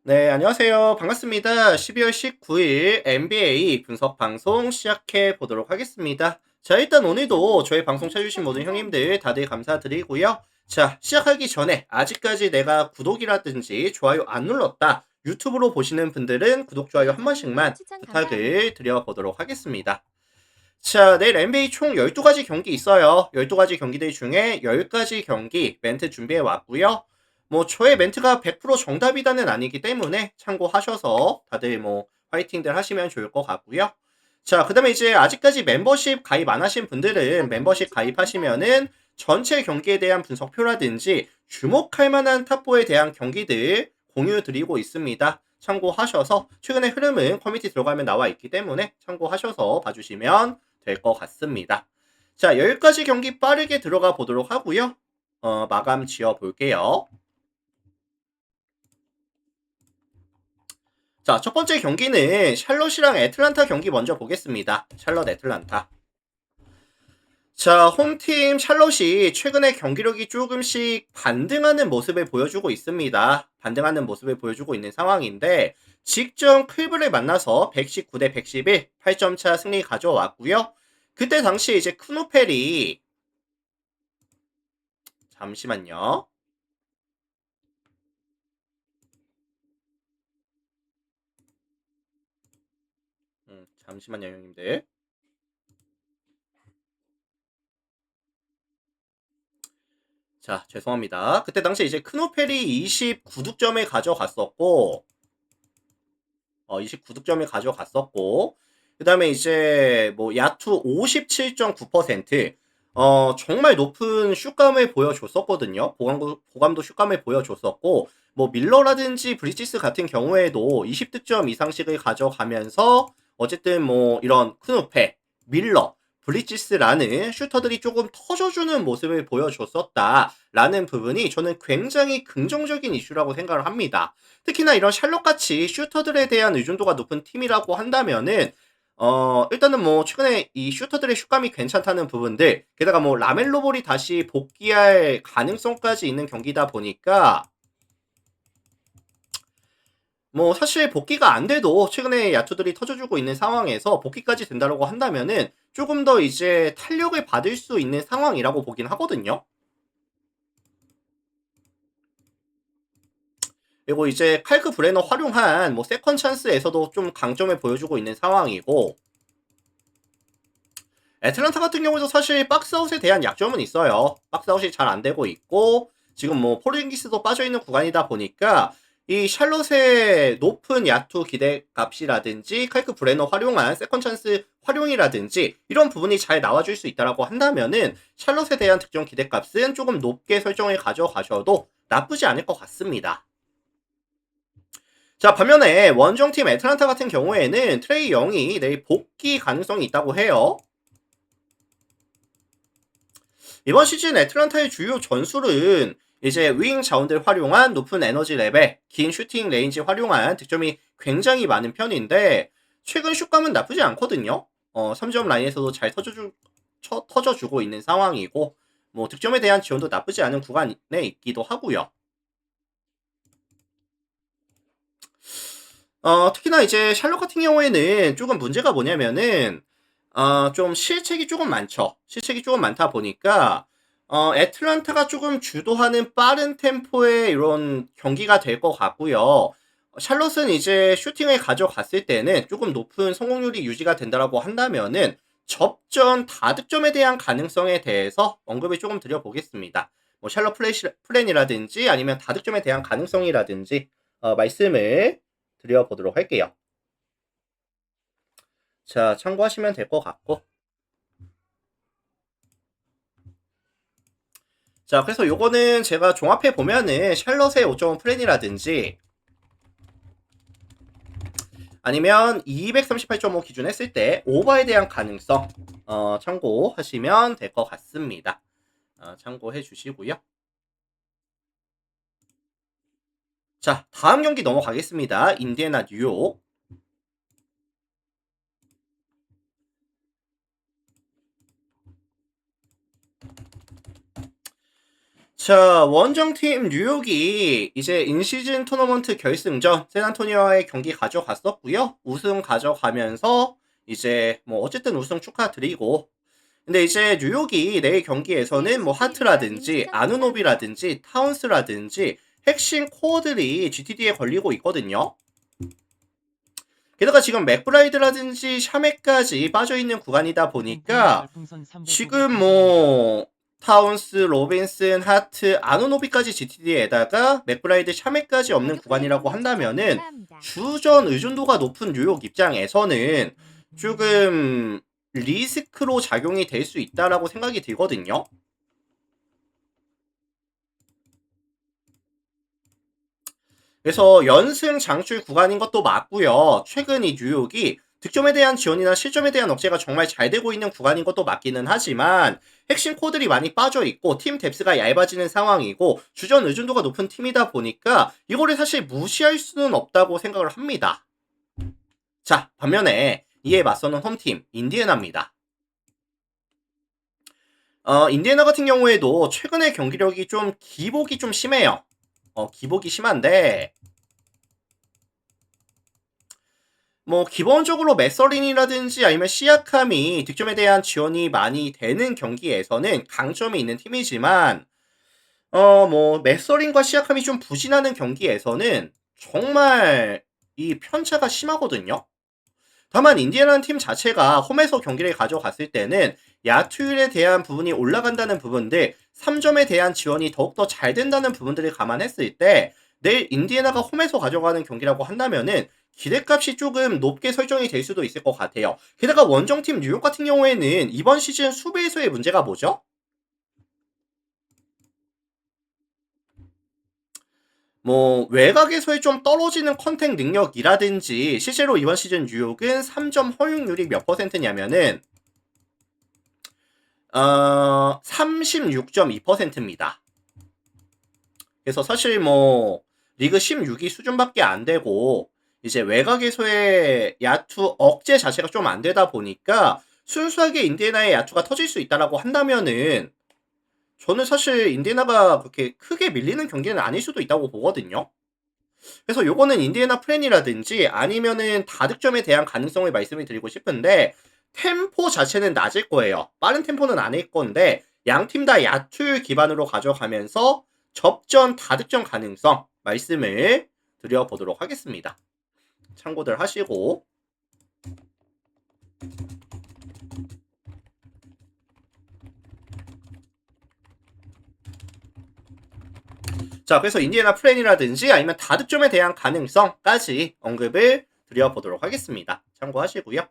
네, 안녕하세요. 반갑습니다. 12월 19일 NBA 분석 방송 시작해 보도록 하겠습니다. 자, 일단 오늘도 저희 방송 찾아주신 모든 형님들 다들 감사드리고요. 자, 시작하기 전에 아직까지 내가 구독이라든지 좋아요 안 눌렀다. 유튜브로 보시는 분들은 구독, 좋아요 한 안녕하세요. 번씩만 추천 부탁을 감사합니다. 드려보도록 하겠습니다. 자, 내일 NBA 총 12가지 경기 있어요. 12가지 경기들 중에 10가지 경기 멘트 준비해 왔고요. 뭐 저의 멘트가 100% 정답이다는 아니기 때문에 참고하셔서 다들 뭐 화이팅들 하시면 좋을 것 같고요. 자, 그다음에 이제 아직까지 멤버십 가입 안 하신 분들은 박광님 멤버십 추천 감사합니다. 가입하시면은 전체 경기에 대한 분석표라든지 주목할 만한 탑4에 대한 경기들 공유 드리고 있습니다. 참고하셔서 최근의 흐름은 커뮤니티 들어가면 나와 있기 때문에 참고하셔서 봐주시면 될 것 같습니다. 자, 여기까지 경기 빠르게 들어가 보도록 하고요. 마감 지어 볼게요. 자, 첫 번째 경기는 샬럿이랑 애틀란타 경기 먼저 보겠습니다. 샬럿 애틀란타. 자, 홈팀 샬럿이 최근에 경기력이 조금씩 반등하는 모습을 보여주고 있습니다. 반등하는 모습을 보여주고 있는 상황인데 직전 클브를 만나서 119대 111, 8점 차 승리 가져왔고요. 그때 당시 이제 크누펠이 잠시만요. 잠시만요, 형님들. 자, 죄송합니다. 그때 당시 이제 크누펠이 29득점을 가져갔었고, 29득점을 가져갔었고, 그 다음에 이제 뭐 야투 57.9%, 정말 높은 슛감을 보여줬었거든요. 보감도 슛감을 보여줬었고, 뭐 밀러라든지 브리지스 같은 경우에도 20득점 이상씩을 가져가면서 어쨌든 뭐 이런 크누페, 밀러, 브리지스라는 슈터들이 조금 터져주는 모습을 보여줬었다라는 부분이 저는 굉장히 긍정적인 이슈라고 생각을 합니다. 특히나 이런 샬럿같이 슈터들에 대한 의존도가 높은 팀이라고 한다면은 일단은 뭐 최근에 이 슈터들의 슛감이 괜찮다는 부분들, 게다가 뭐 라멜로 볼이 다시 복귀할 가능성까지 있는 경기다 보니까 뭐 사실 복귀가 안 돼도 최근에 야투들이 터져주고 있는 상황에서 복귀까지 된다고 한다면은 조금 더 이제 탄력을 받을 수 있는 상황이라고 보긴 하거든요. 그리고 이제 칼크 브레너 활용한 뭐 세컨 찬스에서도 좀 강점을 보여주고 있는 상황이고, 애틀란타 같은 경우도 사실 박스아웃에 대한 약점은 있어요. 박스아웃이 잘 안 되고 있고 지금 뭐 포르징기스도 빠져 있는 구간이다 보니까 이 샬롯의 높은 야투 기대값이라든지 칼크 브레너 활용한 세컨 찬스 활용이라든지 이런 부분이 잘 나와줄 수 있다라고 한다면은 샬롯에 대한 득점 기대값은 조금 높게 설정을 가져가셔도 나쁘지 않을 것 같습니다. 자, 반면에 원정팀 애틀란타 같은 경우에는 트레이 영이 내일 복귀 가능성이 있다고 해요. 이번 시즌 애틀란타의 주요 전술은 이제 윙 자원들 활용한 높은 에너지 레벨, 긴 슈팅 레인지 활용한 득점이 굉장히 많은 편인데 최근 슛감은 나쁘지 않거든요. 3점 라인에서도 잘 터져주고 있는 상황이고 뭐 득점에 대한 지원도 나쁘지 않은 구간에 있기도 하고요. 특히나 이제 샬롯 같은 경우에는 조금 문제가 뭐냐면은 좀 실책이 조금 많죠. 실책이 조금 많다 보니까 애틀란타가 조금 주도하는 빠른 템포의 이런 경기가 될 것 같고요. 샬롯은 이제 슈팅을 가져갔을 때는 조금 높은 성공률이 유지가 된다라고 한다면은 접전 다득점에 대한 가능성에 대해서 언급을 조금 드려보겠습니다. 뭐 샬롯 플랜이라든지 아니면 다득점에 대한 가능성이라든지 말씀을 드려보도록 할게요. 자, 참고하시면 될 것 같고. 자, 그래서 요거는 제가 종합해 보면은 샬럿의 5.5 플랜이라든지 아니면 238.5 기준 했을 때 오버에 대한 가능성 참고하시면 될 것 같습니다. 참고해 주시고요. 자, 다음 경기 넘어가겠습니다. 인디애나 뉴욕. 자, 원정팀 뉴욕이 이제 인시즌 토너먼트 결승전 샌안토니오와의 경기 가져갔었고요. 우승 가져가면서 이제 뭐 어쨌든 우승 축하드리고, 근데 이제 뉴욕이 내일 경기에서는 뭐 하트라든지 아누노비라든지 타운스라든지 핵심 코어들이 GTD에 걸리고 있거든요. 게다가 지금 맥브라이드라든지 샤메까지 빠져있는 구간이다 보니까 지금 뭐 타운스, 로빈슨, 하트, 아누노비까지 GTD에다가 맥브라이드, 샤메까지 없는 구간이라고 한다면은 주전 의존도가 높은 뉴욕 입장에서는 조금 리스크로 작용이 될 수 있다라고 생각이 들거든요. 그래서 연승 장출 구간인 것도 맞고요. 최근 이 뉴욕이 득점에 대한 지원이나 실점에 대한 억제가 정말 잘 되고 있는 구간인 것도 맞기는 하지만 핵심 코들이 많이 빠져 있고 팀 뎁스가 얇아지는 상황이고 주전 의존도가 높은 팀이다 보니까 이거를 사실 무시할 수는 없다고 생각을 합니다. 자, 반면에 이에 맞서는 홈팀 인디애나입니다. 인디애나 같은 경우에도 최근에 경기력이 좀 기복이 좀 심해요. 기복이 심한데 뭐 기본적으로 메서린이라든지 아니면 시아캄이 득점에 대한 지원이 많이 되는 경기에서는 강점이 있는 팀이지만 뭐 메서린과 시아캄이 좀 부진하는 경기에서는 정말 이 편차가 심하거든요. 다만 인디애나는 팀 자체가 홈에서 경기를 가져갔을 때는 야투율에 대한 부분이 올라간다는 부분들, 3점에 대한 지원이 더욱더 잘 된다는 부분들을 감안했을 때 내일 인디애나가 홈에서 가져가는 경기라고 한다면은 기대값이 조금 높게 설정이 될 수도 있을 것 같아요. 게다가 원정팀 뉴욕 같은 경우에는 이번 시즌 수비에서의 문제가 뭐죠? 뭐 외곽에서의 좀 떨어지는 컨택 능력이라든지 실제로 이번 시즌 뉴욕은 3점 허용률이 몇 퍼센트냐면은 36.2%입니다. 그래서 사실 뭐 리그 16위 수준밖에 안 되고 이제 외곽에서의 야투 억제 자체가 좀 안 되다 보니까 순수하게 인디애나의 야투가 터질 수 있다라고 한다면은 저는 사실 인디애나가 그렇게 크게 밀리는 경기는 아닐 수도 있다고 보거든요. 그래서 요거는 인디애나 플랜이라든지 아니면은 다득점에 대한 가능성을 말씀을 드리고 싶은데 템포 자체는 낮을 거예요. 빠른 템포는 아닐 건데 양 팀 다 야투 기반으로 가져가면서 접전 다득점 가능성 말씀을 드려보도록 하겠습니다. 참고들 하시고 자, 그래서 인디애나 플랜이라든지 아니면 다득점에 대한 가능성까지 언급을 드려보도록 하겠습니다. 참고하시고요.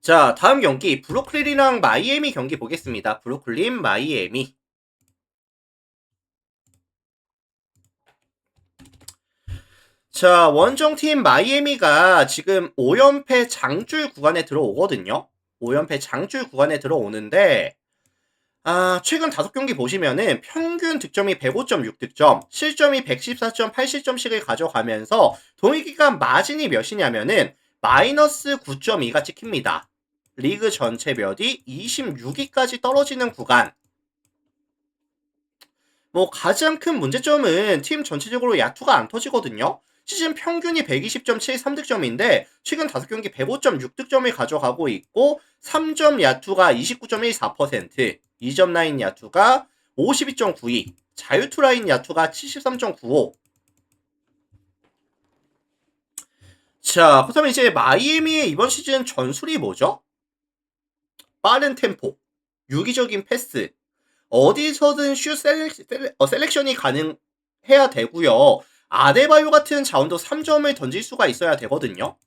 자, 다음 경기 브루클린이랑 마이애미 경기 보겠습니다. 브루클린, 마이애미. 자, 원정팀 마이애미가 지금 5연패 장줄 구간에 들어오거든요. 5연패 장줄 구간에 들어오는데 최근 5경기 보시면은 평균 득점이 105.6득점, 실점이 114.8실점씩을 가져가면서 동일기간 마진이 몇이냐면은 마이너스 9.2가 찍힙니다. 리그 전체 몇이 26위까지 떨어지는 구간. 뭐 가장 큰 문제점은 팀 전체적으로 야투가 안 터지거든요. 시즌 평균이 120.73득점인데 최근 5경기 105.6득점을 가져가고 있고 3점 야투가 29.14%, 2점 라인 야투가 52.92, 자유투 라인 야투가 73.95. 자, 그렇다면 이제 마이애미의 이번 시즌 전술이 뭐죠? 빠른 템포, 유기적인 패스, 어디서든 슛 셀렉션이 가능해야 되고요. 아데바요 같은 자원도 3점을 던질 수가 있어야 되거든요.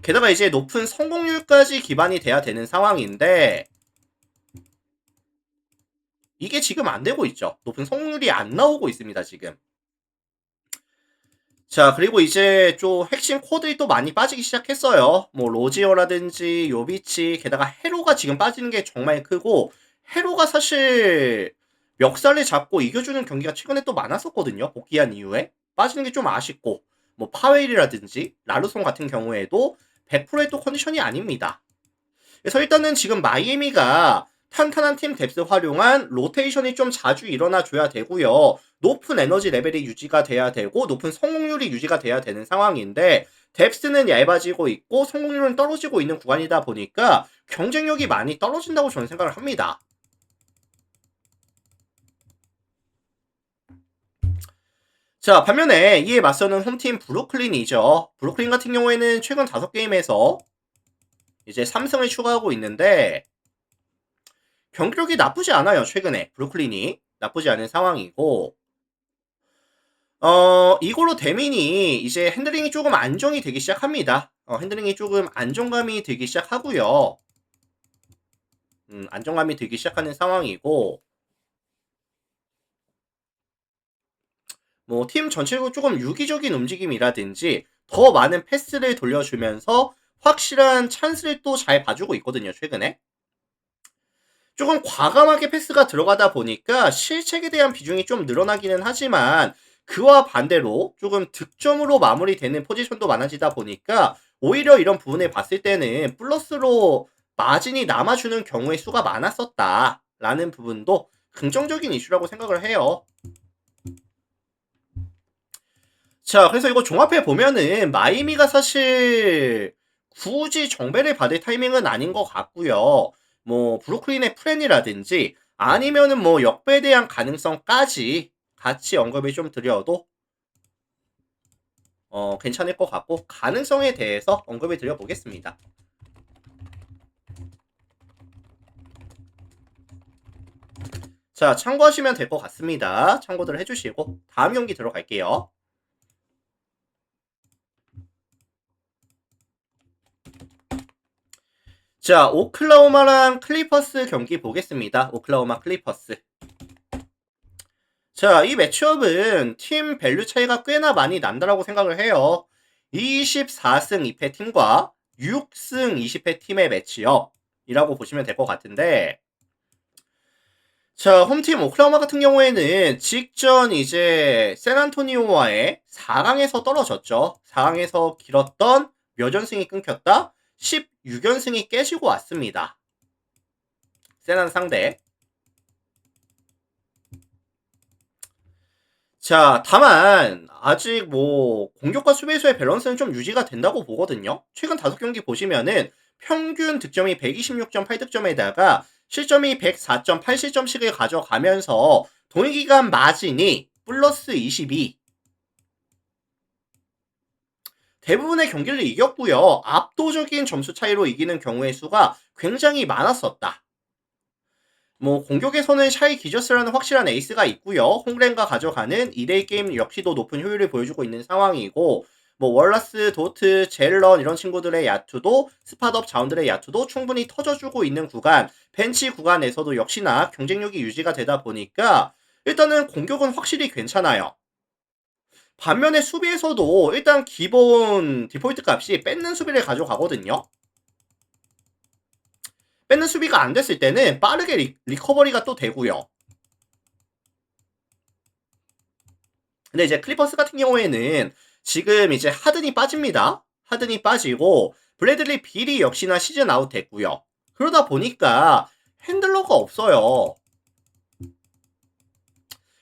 게다가 이제 높은 성공률까지 기반이 돼야 되는 상황인데 이게 지금 안 되고 있죠. 높은 성공률이 안 나오고 있습니다, 지금. 자, 그리고 이제 좀 핵심 코드들이 또 많이 빠지기 시작했어요. 뭐 로지어라든지 요비치, 게다가 헤로가 지금 빠지는 게 정말 크고 헤로가 사실 멱살을 잡고 이겨주는 경기가 최근에 또 많았었거든요. 복귀한 이후에 빠지는 게 좀 아쉽고 뭐 파웨일이라든지 라르송 같은 경우에도 100%의 또 컨디션이 아닙니다. 그래서 일단은 지금 마이애미가 탄탄한 팀 뎁스 활용한 로테이션이 좀 자주 일어나줘야 되고요. 높은 에너지 레벨이 유지가 돼야 되고 높은 성공률이 유지가 돼야 되는 상황인데 뎁스는 얇아지고 있고 성공률은 떨어지고 있는 구간이다 보니까 경쟁력이 많이 떨어진다고 저는 생각을 합니다. 자, 반면에 이에 맞서는 홈팀 브루클린이죠. 브루클린 같은 경우에는 최근 5게임에서 이제 3승을 추가하고 있는데 경기력이 나쁘지 않아요. 최근에 브루클린이 나쁘지 않은 상황이고 이걸로 데민이 이제 핸들링이 조금 안정이 되기 시작합니다. 핸들링이 조금 안정감이 되기 시작하고요. 안정감이 되기 시작하는 상황이고 뭐 팀 전체적으로 조금 유기적인 움직임이라든지 더 많은 패스를 돌려주면서 확실한 찬스를 또 잘 봐주고 있거든요. 최근에 조금 과감하게 패스가 들어가다 보니까 실책에 대한 비중이 좀 늘어나기는 하지만 그와 반대로 조금 득점으로 마무리되는 포지션도 많아지다 보니까 오히려 이런 부분에 봤을 때는 플러스로 마진이 남아주는 경우의 수가 많았었다라는 부분도 긍정적인 이슈라고 생각을 해요. 자, 그래서 이거 종합해 보면은 마이미가 사실 굳이 정배를 받을 타이밍은 아닌 것 같고요. 뭐 브루클린의 프렌이라든지 아니면은 뭐 역배에 대한 가능성까지 같이 언급을 좀 드려도 괜찮을 것 같고 가능성에 대해서 언급을 드려보겠습니다. 자, 참고하시면 될 것 같습니다. 참고들 해주시고 다음 경기 들어갈게요. 자, 오클라호마랑 클리퍼스 경기 보겠습니다. 오클라호마 클리퍼스. 자, 이 매치업은 팀 밸류 차이가 꽤나 많이 난다라고 생각을 해요. 24승 2패 팀과 6승 20패 팀의 매치업이라고 보시면 될 것 같은데 자, 홈팀 오클라호마 같은 경우에는 직전 이제 샌안토니오와의 4강에서 떨어졌죠. 4강에서 길었던 몇 연승이 끊겼다? 16연승이 깨지고 왔습니다. 샌안 상대. 자, 다만 아직 뭐 공격과 수비수의 밸런스는 좀 유지가 된다고 보거든요. 최근 5경기 보시면은 평균 득점이 126.8득점에다가 실점이 104.8실점씩을 가져가면서 동일기간 마진이 플러스 22. 대부분의 경기를 이겼고요. 압도적인 점수 차이로 이기는 경우의 수가 굉장히 많았었다. 뭐 공격에서는 샤이 기저스라는 확실한 에이스가 있고요. 홍그랜과 가져가는 2대1 게임 역시도 높은 효율을 보여주고 있는 상황이고 뭐 월라스, 도트, 젤런 이런 친구들의 야투도 스팟업 자원들의 야투도 충분히 터져주고 있는 구간 벤치 구간에서도 역시나 경쟁력이 유지가 되다 보니까 일단은 공격은 확실히 괜찮아요. 반면에 수비에서도 일단 기본 디폴트 값이 뺏는 수비를 가져가거든요. 뺏는 수비가 안 됐을 때는 빠르게 리커버리가 또 되고요. 근데 이제 클리퍼스 같은 경우에는 지금 이제 하든이 빠집니다. 하든이 빠지고 브래들리 빌이 역시나 시즌 아웃 됐고요. 그러다 보니까 핸들러가 없어요.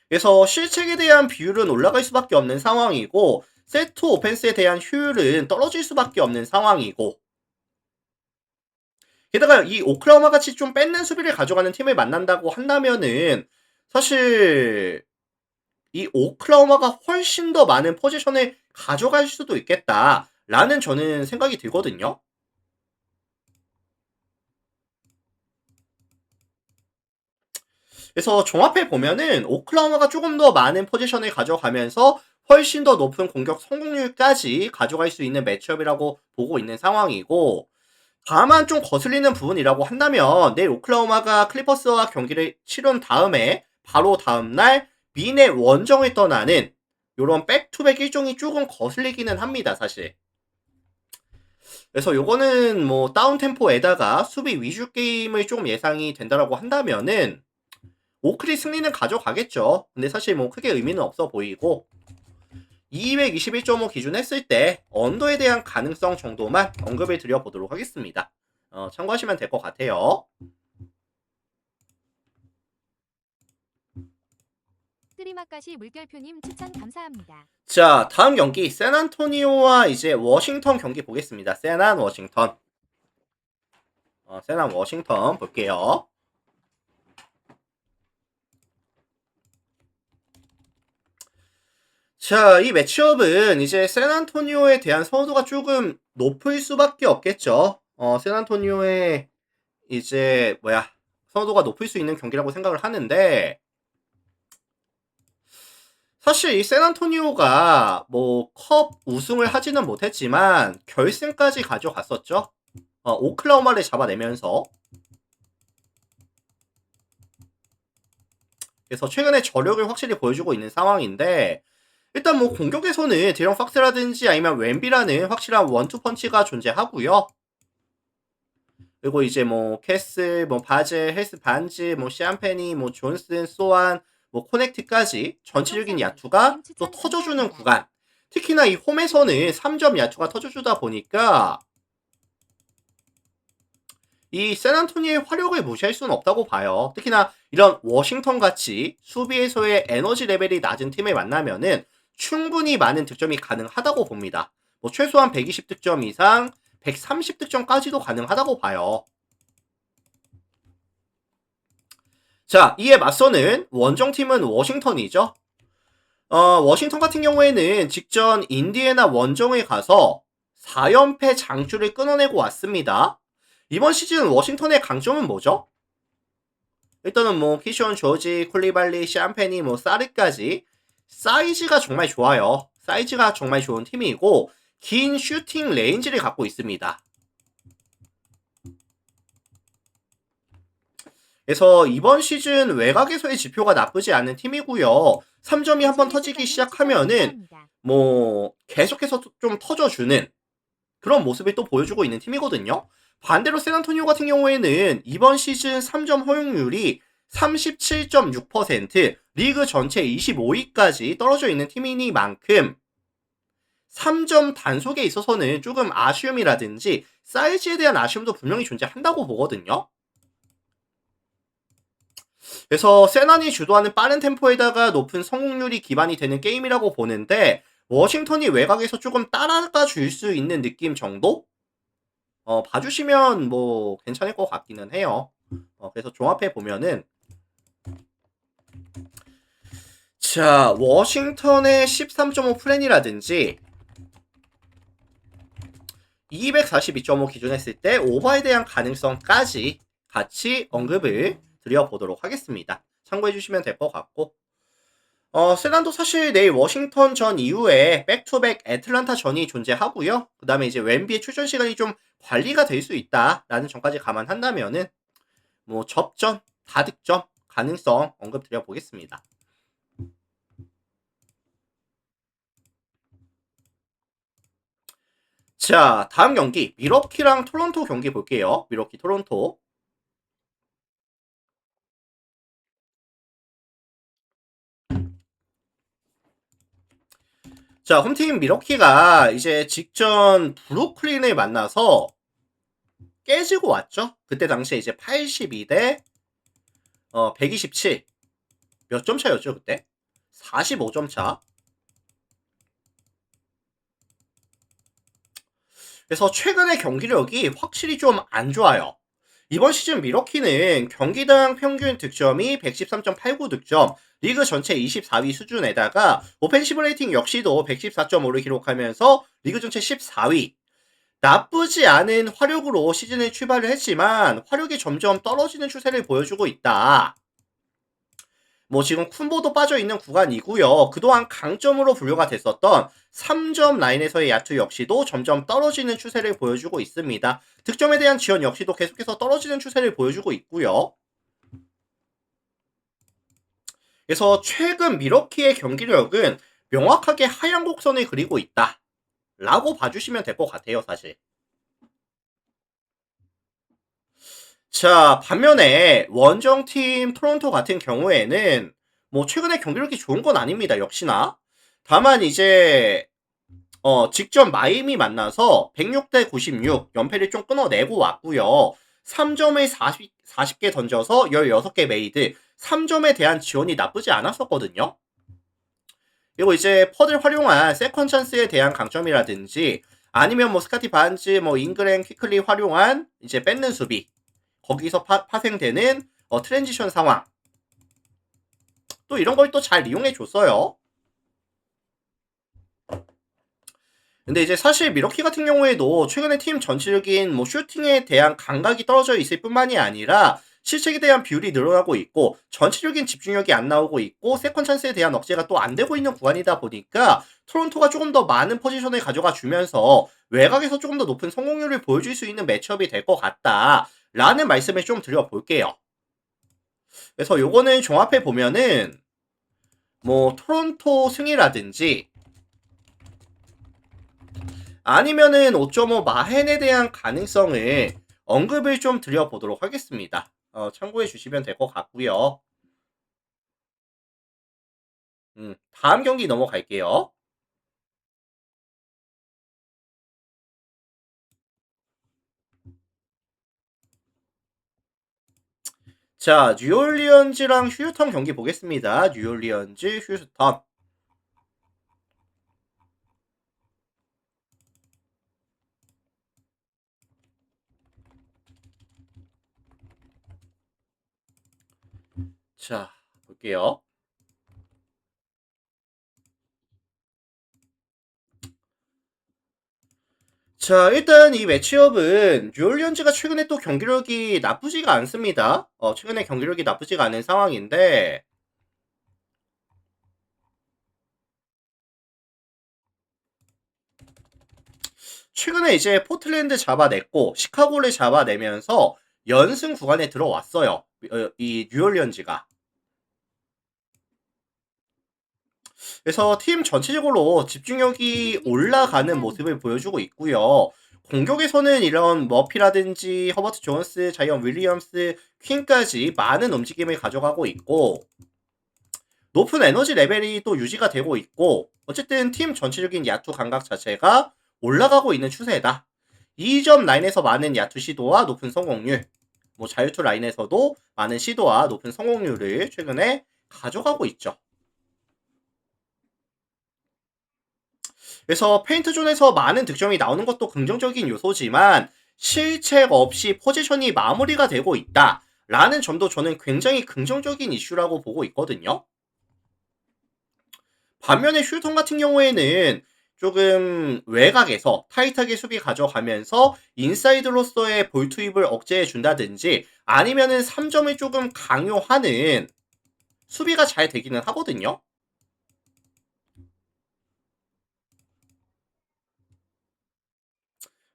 그래서 실책에 대한 비율은 올라갈 수밖에 없는 상황이고 세트 오펜스에 대한 효율은 떨어질 수밖에 없는 상황이고 게다가 이 오클라호마 같이 좀 뺏는 수비를 가져가는 팀을 만난다고 한다면은 사실 이 오클라호마가 훨씬 더 많은 포지션을 가져갈 수도 있겠다라는 저는 생각이 들거든요. 그래서 종합해 보면은 오클라호마가 조금 더 많은 포지션을 가져가면서 훨씬 더 높은 공격 성공률까지 가져갈 수 있는 매치업이라고 보고 있는 상황이고 다만 좀 거슬리는 부분이라고 한다면 내일 오클라호마가 클리퍼스와 경기를 치른 다음에 바로 다음날 미네 원정을 떠나는 요런 백투백 일정이 조금 거슬리기는 합니다, 사실. 그래서 요거는 뭐 다운템포에다가 수비 위주 게임을 좀 예상이 된다라고 한다면은 오클이 승리는 가져가겠죠. 근데 사실 뭐 크게 의미는 없어 보이고 221.5 기준 했을 때 언더에 대한 가능성 정도만 언급을 드려보도록 하겠습니다. 참고하시면 될 것 같아요. 트리마카시 물결표님 추천 감사합니다. 자, 다음 경기 샌안토니오와 이제 워싱턴 경기 보겠습니다. 샌안 워싱턴. 샌안 워싱턴 볼게요. 자, 이 매치업은 이제 샌안토니오에 대한 선호도가 조금 높을 수밖에 없겠죠. 샌안토니오의 이제 선호도가 높을 수 있는 경기라고 생각을 하는데, 사실 이 샌안토니오가 뭐 컵 우승을 하지는 못했지만 결승까지 가져갔었죠. 오클라호마를 잡아내면서. 그래서 최근에 저력을 확실히 보여주고 있는 상황인데, 일단 뭐 공격에서는 디런 팍스라든지 아니면 웸비라는 확실한 원투펀치가 존재하고요. 그리고 이제 뭐 캐슬, 뭐 바젤, 헬스 반즈, 뭐 샴페니, 뭐 존슨, 소안, 뭐 코넥트까지 전체적인 야투가 또 터져주는 구간. 특히나 이 홈에서는 3점 야투가 터져주다 보니까 이 샌안토니의 화력을 무시할 수는 없다고 봐요. 특히나 이런 워싱턴 같이 수비에서의 에너지 레벨이 낮은 팀을 만나면은 충분히 많은 득점이 가능하다고 봅니다. 뭐 최소한 120득점 이상, 130득점까지도 가능하다고 봐요. 자, 이에 맞서는 원정팀은 워싱턴이죠. 워싱턴 같은 경우에는 직전 인디애나 원정에 가서 4연패 장주를 끊어내고 왔습니다. 이번 시즌 워싱턴의 강점은 뭐죠? 일단은 뭐 키션 조지, 쿨리발리, 샴페니, 뭐 사르까지 사이즈가 정말 좋아요. 사이즈가 정말 좋은 팀이고 긴 슈팅 레인지를 갖고 있습니다. 그래서 이번 시즌 외곽에서의 지표가 나쁘지 않은 팀이고요. 3점이 한번 터지기 시작하면은 뭐 계속해서 좀 터져주는 그런 모습을 또 보여주고 있는 팀이거든요. 반대로 샌안토니오 같은 경우에는 이번 시즌 3점 허용률이 37.6%, 리그 전체 25위까지 떨어져 있는 팀이니만큼 3점 단속에 있어서는 조금 아쉬움이라든지 사이즈에 대한 아쉬움도 분명히 존재한다고 보거든요. 그래서 세난이 주도하는 빠른 템포에다가 높은 성공률이 기반이 되는 게임이라고 보는데 워싱턴이 외곽에서 조금 따라가 줄 수 있는 느낌 정도? 봐주시면 뭐 괜찮을 것 같기는 해요. 그래서 종합해 보면은 자, 워싱턴의 13.5 플랜이라든지 242.5 기준 했을 때 오버에 대한 가능성까지 같이 언급을 드려보도록 하겠습니다. 참고해 주시면 될 것 같고 세난도 사실 내일 워싱턴 전 이후에 백투백 애틀란타 전이 존재하고요. 그 다음에 이제 웸비의 출전 시간이 좀 관리가 될 수 있다라는 점까지 감안한다면은 뭐 접전, 다득점 가능성 언급 드려보겠습니다. 자, 다음 경기 미러키랑 토론토 경기 볼게요. 미러키 토론토. 자, 홈팀 미러키가 이제 직전 브루클린을 만나서 깨지고 왔죠. 그때 당시에 이제 82대 127. 몇 점 차였죠, 그때? 45점 차. 그래서 최근의 경기력이 확실히 좀 안 좋아요. 이번 시즌 미러키는 경기당 평균 득점이 113.89 득점, 리그 전체 24위 수준에다가 오펜시브 레이팅 역시도 114.5를 기록하면서 리그 전체 14위. 나쁘지 않은 화력으로 시즌을 출발을 했지만 화력이 점점 떨어지는 추세를 보여주고 있다. 뭐 지금 쿤보도 빠져있는 구간이고요. 그동안 강점으로 분류가 됐었던 3점 라인에서의 야투 역시도 점점 떨어지는 추세를 보여주고 있습니다. 득점에 대한 지원 역시도 계속해서 떨어지는 추세를 보여주고 있고요. 그래서 최근 미러키의 경기력은 명확하게 하향 곡선을 그리고 있다 라고 봐주시면 될 것 같아요, 사실. 자, 반면에 원정팀 토론토 같은 경우에는 뭐 최근에 경기력이 좋은 건 아닙니다. 역시나. 다만 이제 직접 마임이 만나서 106대 96 연패를 좀 끊어내고 왔고요. 3점을 40개 던져서 16개 메이드, 3점에 대한 지원이 나쁘지 않았었거든요. 그리고 이제 퍼들 활용한 세컨 찬스에 대한 강점이라든지 아니면 뭐 스카티 반즈, 뭐 잉그램, 퀴클리 활용한 이제 뺏는 수비, 거기서 파생되는 트랜지션 상황, 또 이런 걸 또 잘 이용해 줬어요. 근데 이제 사실 미러키 같은 경우에도 최근에 팀 전체적인 뭐 슈팅에 대한 감각이 떨어져 있을 뿐만이 아니라 실책에 대한 비율이 늘어나고 있고 전체적인 집중력이 안 나오고 있고 세컨 찬스에 대한 억제가 또 안 되고 있는 구간이다 보니까 토론토가 조금 더 많은 포지션을 가져가 주면서 외곽에서 조금 더 높은 성공률을 보여줄 수 있는 매치업이 될 것 같다라는 말씀을 좀 드려볼게요. 그래서 요거는 종합해 보면은 뭐 토론토 승이라든지 아니면은 5.5 마헨에 대한 가능성을 언급을 좀 드려보도록 하겠습니다. 참고해 주시면 될 것 같고요. 다음 경기 넘어갈게요. 자, 뉴올리언즈랑 휴스턴 경기 보겠습니다. 뉴올리언즈, 휴스턴. 자, 볼게요. 자, 일단 이 매치업은 뉴올리언즈가 최근에 또 경기력이 나쁘지가 않습니다. 최근에 경기력이 나쁘지가 않은 상황인데 최근에 이제 포틀랜드 잡아냈고 시카고를 잡아내면서 연승 구간에 들어왔어요. 이 뉴올리언즈가. 그래서 팀 전체적으로 집중력이 올라가는 모습을 보여주고 있고요. 공격에서는 이런 머피라든지 허버트 존스, 자이언 윌리엄스, 퀸까지 많은 움직임을 가져가고 있고 높은 에너지 레벨이 또 유지가 되고 있고 어쨌든 팀 전체적인 야투 감각 자체가 올라가고 있는 추세다. 2점 라인에서 많은 야투 시도와 높은 성공률, 뭐 자유투 라인에서도 많은 시도와 높은 성공률을 최근에 가져가고 있죠. 그래서 페인트 존에서 많은 득점이 나오는 것도 긍정적인 요소지만 실책 없이 포지션이 마무리가 되고 있다. 라는 점도 저는 굉장히 긍정적인 이슈라고 보고 있거든요. 반면에 휴턴 같은 경우에는 조금 외곽에서 타이트하게 수비 가져가면서 인사이드로서의 볼 투입을 억제해 준다든지 아니면은 3점을 조금 강요하는 수비가 잘 되기는 하거든요.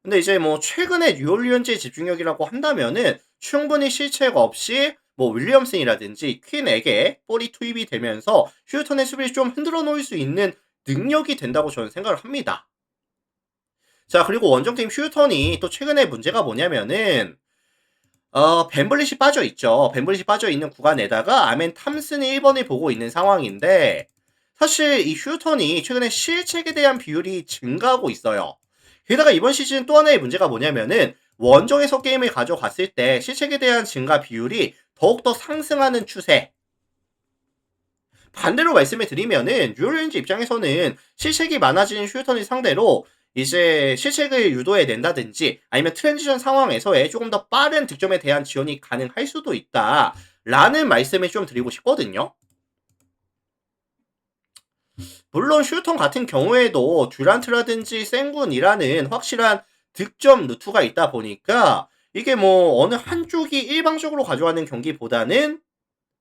근데 이제 뭐 최근에 뉴올리언즈의 집중력이라고 한다면은 충분히 실책 없이 뭐 윌리엄슨이라든지 퀸에게 볼이 투입이 되면서 휴턴의 수비를 좀 흔들어 놓을 수 있는 능력이 된다고 저는 생각을 합니다. 자, 그리고 원정팀 휴턴이 또 최근에 문제가 뭐냐면은 벤블릿이 빠져 있죠. 벤블릿이 빠져 있는 구간에다가 아멘 탐슨이 1번을 보고 있는 상황인데 사실 이 휴턴이 최근에 실책에 대한 비율이 증가하고 있어요. 게다가 이번 시즌 또 하나의 문제가 뭐냐면은 원정에서 게임을 가져갔을 때 실책에 대한 증가 비율이 더욱더 상승하는 추세. 반대로 말씀을 드리면은 뉴올리언즈 입장에서는 실책이 많아지는 휴턴을 상대로 이제 실책을 유도해 낸다든지 아니면 트랜지션 상황에서의 조금 더 빠른 득점에 대한 지원이 가능할 수도 있다. 라는 말씀을 좀 드리고 싶거든요. 물론 슈턴 같은 경우에도 듀란트라든지 생군이라는 확실한 득점 루트가 있다 보니까 이게 뭐 어느 한쪽이 일방적으로 가져가는 경기보다는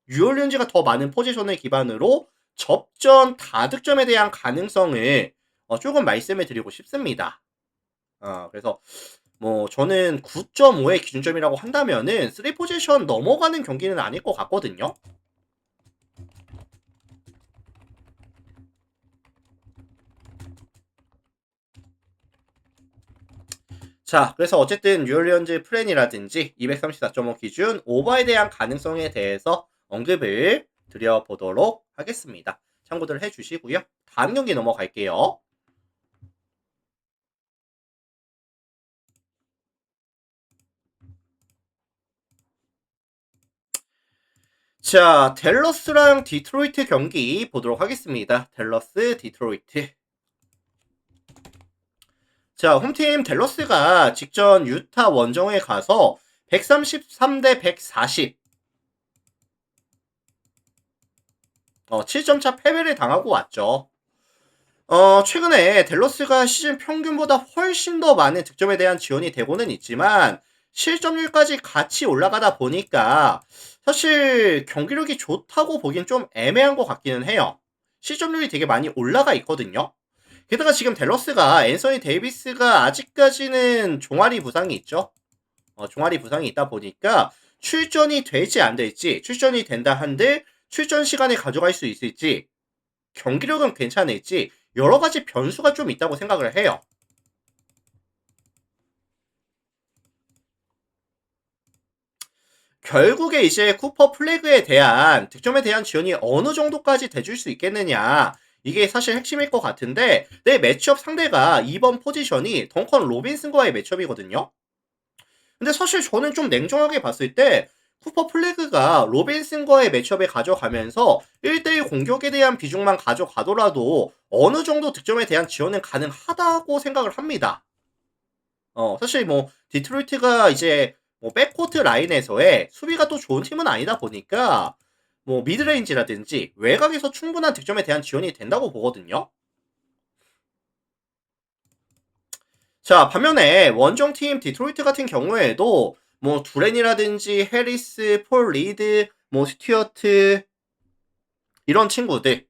뉴올리언즈가 더 많은 포지션을 기반으로 접전 다득점에 대한 가능성을 조금 말씀을 드리고 싶습니다. 그래서 뭐 저는 9.5의 기준점이라고 한다면은 3 포지션 넘어가는 경기는 아닐 것 같거든요. 자, 그래서 어쨌든 뉴올리언즈 플랜이라든지 234.5 기준 오버에 대한 가능성에 대해서 언급을 드려보도록 하겠습니다. 참고들 해주시고요. 다음 경기 넘어갈게요. 자, 댈러스랑 디트로이트 경기 보도록 하겠습니다. 댈러스, 디트로이트. 자, 홈팀 댈러스가 직전 유타 원정에 가서 133대 140. 7점 차 패배를 당하고 왔죠. 최근에 댈러스가 시즌 평균보다 훨씬 더 많은 득점에 대한 지원이 되고는 있지만 실점률까지 같이 올라가다 보니까 사실 경기력이 좋다고 보긴 좀 애매한 것 같기는 해요. 실점률이 되게 많이 올라가 있거든요. 게다가 지금 댈러스가 앤서니 데이비스가 아직까지는 종아리 부상이 있죠. 종아리 부상이 있다 보니까 출전이 될지 안 될지, 출전이 된다 한들 출전 시간을 가져갈 수 있을지, 경기력은 괜찮을지 여러 가지 변수가 좀 있다고 생각을 해요. 결국에 이제 쿠퍼 플래그에 대한 득점에 대한 지원이 어느 정도까지 돼줄 수 있겠느냐, 이게 사실 핵심일 것 같은데, 내 매치업 상대가 이번 포지션이 덩컨 로빈슨과의 매치업이거든요. 근데 사실 저는 좀 냉정하게 봤을 때 쿠퍼 플래그가 로빈슨과의 매치업에 가져가면서 1대1 공격에 대한 비중만 가져가더라도 어느 정도 득점에 대한 지원은 가능하다고 생각을 합니다. 사실 뭐 디트로이트가 이제 뭐 백코트 라인에서의 수비가 또 좋은 팀은 아니다 보니까 뭐 미드레인지라든지 외곽에서 충분한 득점에 대한 지원이 된다고 보거든요. 자, 반면에 원정팀 디트로이트 같은 경우에도 뭐 두렌이라든지 해리스, 폴 리드, 뭐 스튜어트 이런 친구들.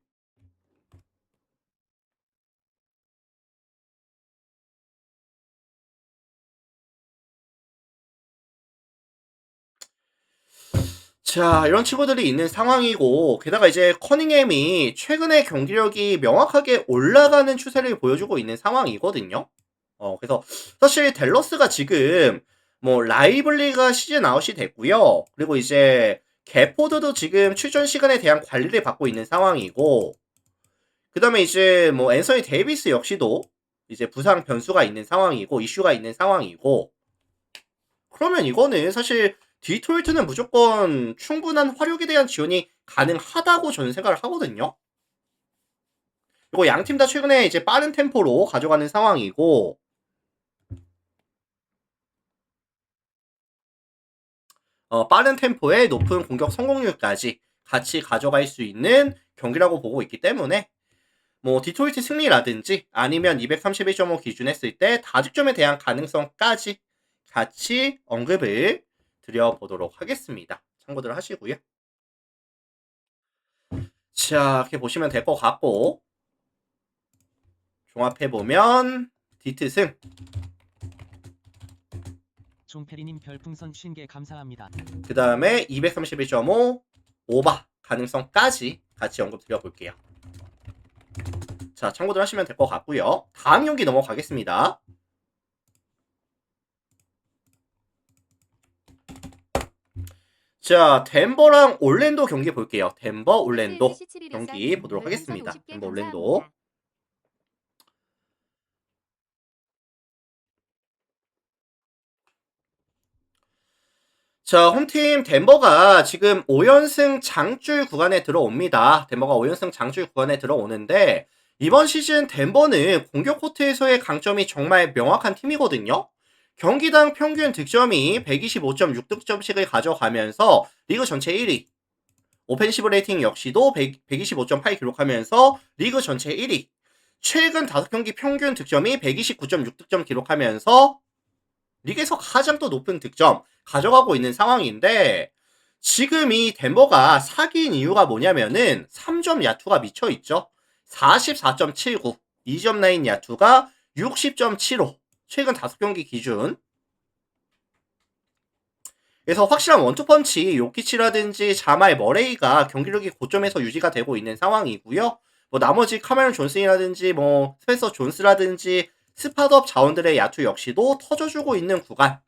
자, 이런 친구들이 있는 상황이고, 게다가 이제 커닝햄이 최근에 경기력이 명확하게 올라가는 추세를 보여주고 있는 상황이거든요. 그래서 사실 댈러스가 지금 뭐 라이블리가 시즌 아웃이 됐고요. 그리고 이제 개포드도 지금 출전 시간에 대한 관리를 받고 있는 상황이고, 그 다음에 이제 뭐 앤서니 데이비스 역시도 이제 부상 변수가 있는 상황이고, 이슈가 있는 상황이고, 그러면 이거는 사실 디트로이트는 무조건 충분한 화력에 대한 지원이 가능하다고 저는 생각을 하거든요. 그리고 양 팀 다 최근에 이제 빠른 템포로 가져가는 상황이고, 빠른 템포의 높은 공격 성공률까지 같이 가져갈 수 있는 경기라고 보고 있기 때문에 뭐 디트로이트 승리라든지 아니면 231.5 기준했을 때 다득점에 대한 가능성까지 같이 언급을 드려보도록 하겠습니다. 참고들 하시고요. 자, 이렇게 보시면 될 것 같고, 종합해보면 디트승, 종페리님 별풍선 50개 감사합니다. 그 다음에 231.5 오바 가능성까지 같이 언급 드려볼게요. 자, 참고들 하시면 될 것 같고요. 다음 경기 넘어가겠습니다. 자, 덴버랑 올랜도 경기 볼게요. 덴버, 올랜도 경기 보도록 하겠습니다. 덴버, 올랜도. 자, 홈팀 덴버가 지금 5연승 장줄 구간에 들어옵니다. 덴버가 5연승 장줄 구간에 들어오는데, 이번 시즌 덴버는 공격 코트에서의 강점이 정말 명확한 팀이거든요. 경기당 평균 득점이 125.6득점씩을 가져가면서 리그 전체 1위. 오펜시브 레이팅 역시도 125.8 기록하면서 리그 전체 1위. 최근 5경기 평균 득점이 129.6득점 기록하면서 리그에서 가장 또 높은 득점 가져가고 있는 상황인데, 지금 이 덴버가 사기인 이유가 뭐냐면은 3점 야투가 미쳐 있죠. 44.79, 2점 라인 야투가 60.75, 최근 5경기 기준. 그래서 확실한 원투펀치 요키치라든지 자말 머레이가 경기력이 고점에서 유지가 되고 있는 상황이고요. 뭐 나머지 카메론 존슨이라든지 뭐 스펜서 존스라든지 스팟업 자원들의 야투 역시도 터져주고 있는 구간.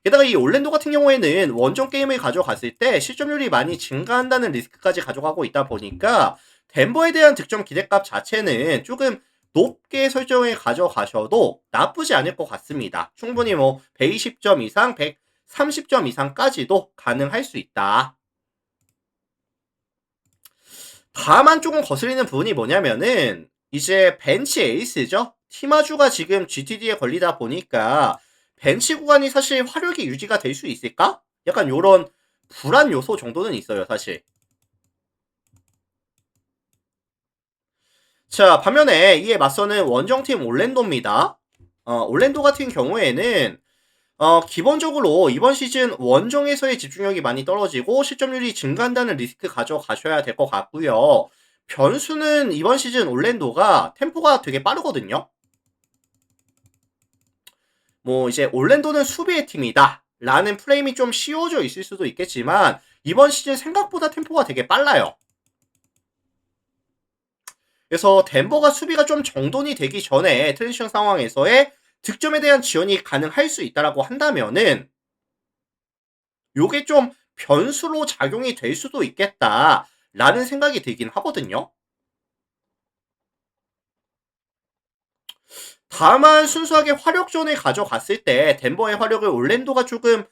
게다가 이 올랜도 같은 경우에는 원정 게임을 가져갔을 때 실점률이 많이 증가한다는 리스크까지 가져가고 있다 보니까 덴버에 대한 득점 기대값 자체는 조금 높게 설정해 가져가셔도 나쁘지 않을 것 같습니다. 충분히 뭐 120점 이상, 130점 이상까지도 가능할 수 있다. 다만 조금 거슬리는 부분이 뭐냐면은 이제 벤치 에이스죠. 티마주가 지금 GTD에 걸리다 보니까 벤치 구간이 사실 화력이 유지가 될 수 있을까? 약간 요런 불안 요소 정도는 있어요, 사실. 자, 반면에 이에 맞서는 원정팀 올랜도입니다. 올랜도 같은 경우에는 기본적으로 이번 시즌 원정에서의 집중력이 많이 떨어지고 실점률이 증가한다는 리스크 가져가셔야 될 것 같고요. 변수는 이번 시즌 올랜도가 템포가 되게 빠르거든요. 뭐 이제 올랜도는 수비의 팀이다 라는 프레임이 좀 씌워져 있을 수도 있겠지만 이번 시즌 생각보다 템포가 되게 빨라요. 그래서 덴버가 수비가 좀 정돈이 되기 전에 트랜지션 상황에서의 득점에 대한 지원이 가능할 수 있다라고 한다면은 요게 좀 변수로 작용이 될 수도 있겠다라는 생각이 들긴 하거든요. 다만 순수하게 화력전을 가져갔을 때 덴버의 화력을 올랜도가 조금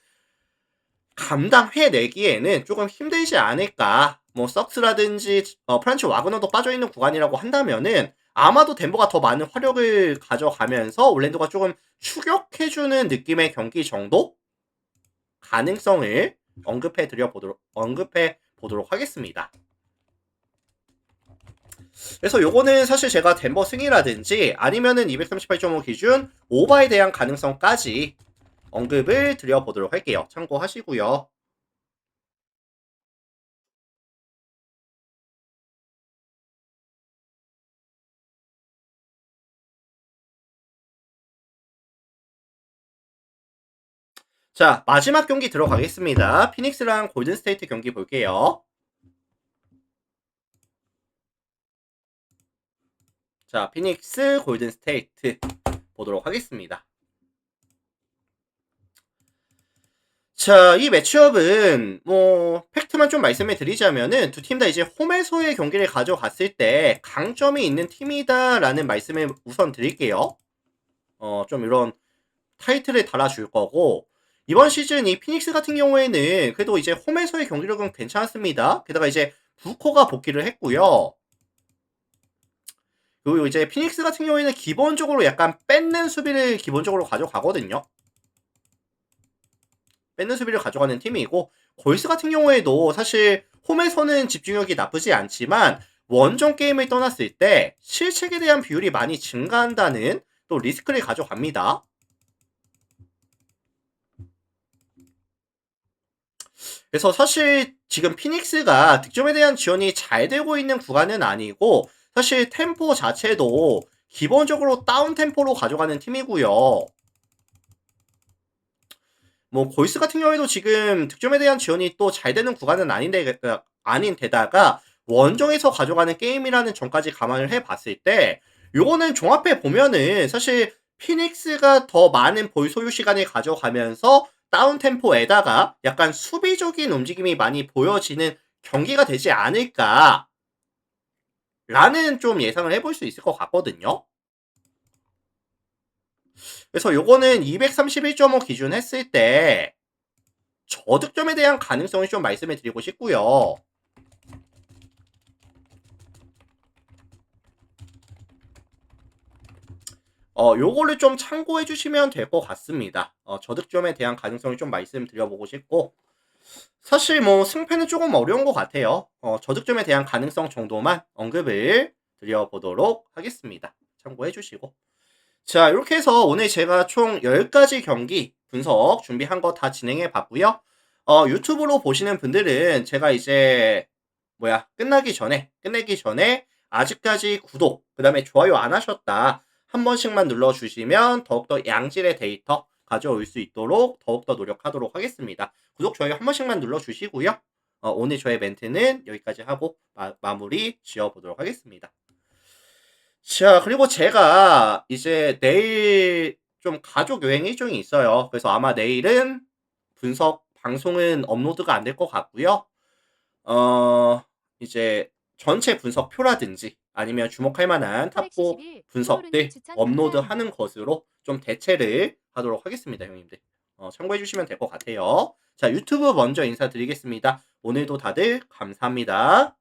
감당해내기에는 조금 힘들지 않을까. 뭐 썩스라든지 프란츠 와그너도 빠져있는 구간이라고 한다면은 아마도 덴버가 더 많은 화력을 가져가면서 올랜도가 조금 추격해주는 느낌의 경기 정도 가능성을 언급해 보도록 하겠습니다. 그래서 요거는 사실 제가 덴버 승이라든지 아니면은 238.5 기준 오바에 대한 가능성까지 언급을 드려보도록 할게요. 참고하시고요. 자, 마지막 경기 들어가겠습니다. 피닉스랑 골든스테이트 경기 볼게요. 자, 피닉스, 골든스테이트 보도록 하겠습니다. 자, 이 매치업은 뭐 팩트만 좀 말씀을 드리자면은 두 팀 다 이제 홈에서의 경기를 가져갔을 때 강점이 있는 팀이다라는 말씀을 우선 드릴게요. 좀 이런 타이틀을 달아줄 거고 이번 시즌 이 피닉스 같은 경우에는 그래도 이제 홈에서의 경기력은 괜찮았습니다. 게다가 이제 부코가 복귀를 했고요. 그리고 이제 피닉스 같은 경우에는 기본적으로 약간 뺏는 수비를 기본적으로 가져가거든요. 뺏는 수비를 가져가는 팀이고 골스 같은 경우에도 사실 홈에서는 집중력이 나쁘지 않지만 원정 게임을 떠났을 때 실책에 대한 비율이 많이 증가한다는 또 리스크를 가져갑니다. 그래서 사실 지금 피닉스가 득점에 대한 지원이 잘 되고 있는 구간은 아니고 사실 템포 자체도 기본적으로 다운 템포로 가져가는 팀이고요. 뭐 골스 같은 경우에도 지금 득점에 대한 지원이 또 잘 되는 구간은 아닌데다가 원정에서 가져가는 게임이라는 점까지 감안을 해봤을 때 요거는 종합해 보면은 사실 피닉스가 더 많은 볼 소유 시간을 가져가면서 다운 템포에다가 약간 수비적인 움직임이 많이 보여지는 경기가 되지 않을까 라는 좀 예상을 해볼 수 있을 것 같거든요. 그래서 요거는 231.5 기준 했을 때 저득점에 대한 가능성을 좀 말씀을 드리고 싶고요. 요거를 좀 참고해 주시면 될 것 같습니다. 저득점에 대한 가능성을 좀 말씀드려보고 싶고 사실 뭐 승패는 조금 어려운 것 같아요. 저득점에 대한 가능성 정도만 언급을 드려보도록 하겠습니다. 참고해 주시고 자 이렇게 해서 오늘 제가 총 10가지 경기 분석 준비한 거 다 진행해 봤고요. 유튜브로 보시는 분들은 제가 이제 끝내기 전에 아직까지 구독, 그 다음에 좋아요 안 하셨다. 한 번씩만 눌러주시면 더욱더 양질의 데이터 가져올 수 있도록 더욱더 노력하도록 하겠습니다. 구독, 좋아요 한 번씩만 눌러주시고요. 오늘 저의 멘트는 여기까지 하고 마무리 지어보도록 하겠습니다. 자, 그리고 제가 이제 내일 좀 가족 여행 일정이 있어요. 그래서 아마 내일은 분석 방송은 업로드가 안 될 것 같고요. 이제 전체 분석표라든지 아니면 주목할 만한 탑4 411 분석들 소르님 추천 업로드하는 것으로 좀 대체를 하도록 하겠습니다, 형님들. 참고해 주시면 될 것 같아요. 자, 유튜브 먼저 인사드리겠습니다. 오늘도 다들 감사합니다.